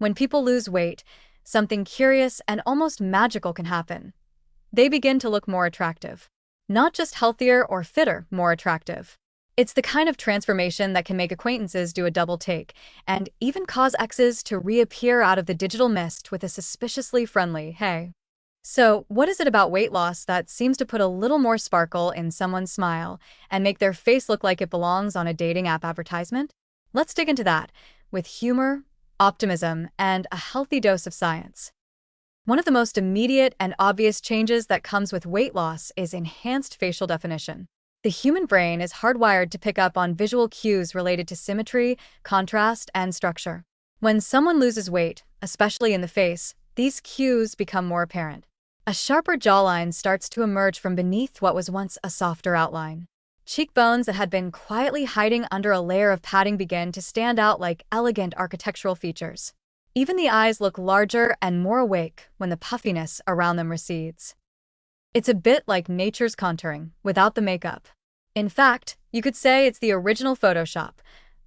When people lose weight, something curious and almost magical can happen. They begin to look more attractive. Not just healthier or fitter, more attractive. It's the kind of transformation that can make acquaintances do a double take, and even cause exes to reappear out of the digital mist with a suspiciously friendly "hey." So, what is it about weight loss that seems to put a little more sparkle in someone's smile and make their face look like it belongs on a dating app advertisement? Let's dig into that, with humor, optimism, and a healthy dose of science. One of the most immediate and obvious changes that comes with weight loss is enhanced facial definition. The human brain is hardwired to pick up on visual cues related to symmetry, contrast, and structure. When someone loses weight, especially in the face, these cues become more apparent. A sharper jawline starts to emerge from beneath what was once a softer outline. Cheekbones that had been quietly hiding under a layer of padding begin to stand out like elegant architectural features. Even the eyes look larger and more awake when the puffiness around them recedes. It's a bit like nature's contouring, without the makeup. In fact, you could say it's the original Photoshop.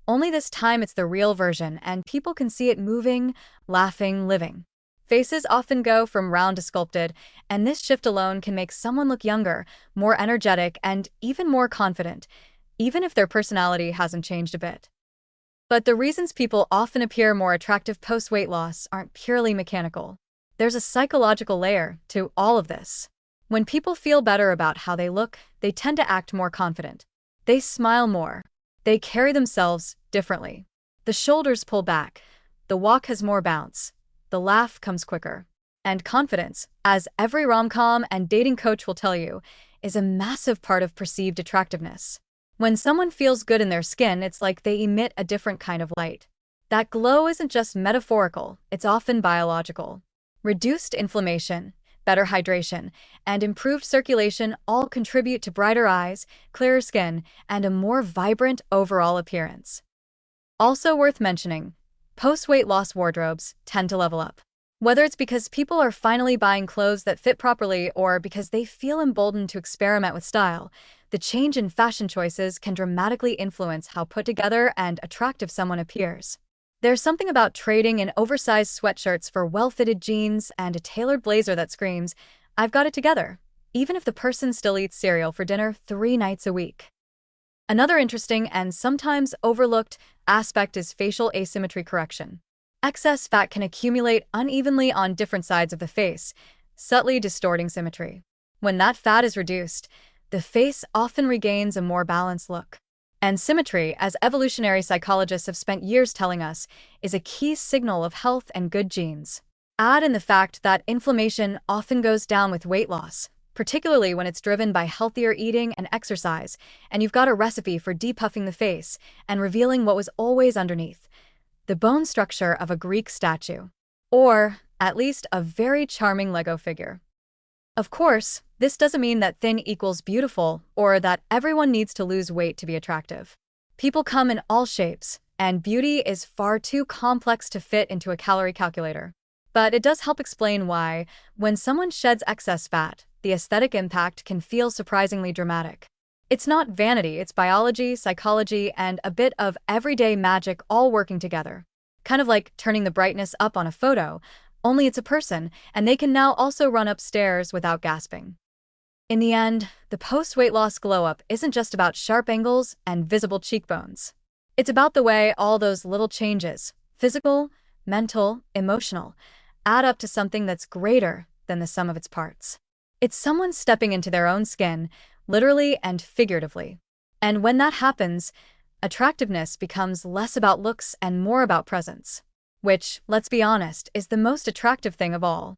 Only this time it's the real version, and people can see it moving, laughing, living. Faces often go from round to sculpted, and this shift alone can make someone look younger, more energetic, and even more confident, even if their personality hasn't changed a bit. But the reasons people often appear more attractive post-weight loss aren't purely mechanical. There's a psychological layer to all of this. When people feel better about how they look, they tend to act more confident. They smile more. They carry themselves differently. The shoulders pull back. The walk has more bounce. The laugh comes quicker. And confidence, as every rom-com and dating coach will tell you, is a massive part of perceived attractiveness. When someone feels good in their skin, it's like they emit a different kind of light. That glow isn't just metaphorical, it's often biological. Reduced inflammation, better hydration, and improved circulation all contribute to brighter eyes, clearer skin, and a more vibrant overall appearance. Also worth mentioning, post-weight loss wardrobes tend to level up. Whether it's because people are finally buying clothes that fit properly or because they feel emboldened to experiment with style, the change in fashion choices can dramatically influence how put together and attractive someone appears. There's something about trading in oversized sweatshirts for well-fitted jeans and a tailored blazer that screams, "I've got it together," even if the person still eats cereal for dinner 3 nights a week. Another interesting and sometimes overlooked aspect is facial asymmetry correction. Excess fat can accumulate unevenly on different sides of the face, subtly distorting symmetry. When that fat is reduced, the face often regains a more balanced look. And symmetry, as evolutionary psychologists have spent years telling us, is a key signal of health and good genes. Add in the fact that inflammation often goes down with weight loss, particularly when it's driven by healthier eating and exercise, and you've got a recipe for depuffing the face and revealing what was always underneath: the bone structure of a Greek statue. Or, at least, a very charming Lego figure. Of course, this doesn't mean that thin equals beautiful or that everyone needs to lose weight to be attractive. People come in all shapes, and beauty is far too complex to fit into a calorie calculator. But it does help explain why, when someone sheds excess fat, the aesthetic impact can feel surprisingly dramatic. It's not vanity, it's biology, psychology, and a bit of everyday magic all working together. Kind of like turning the brightness up on a photo, only it's a person, and they can now also run upstairs without gasping. In the end, the post-weight loss glow-up isn't just about sharp angles and visible cheekbones. It's about the way all those little changes, physical, mental, emotional, add up to something that's greater than the sum of its parts. It's someone stepping into their own skin, literally and figuratively. And when that happens, attractiveness becomes less about looks and more about presence. Which, let's be honest, is the most attractive thing of all.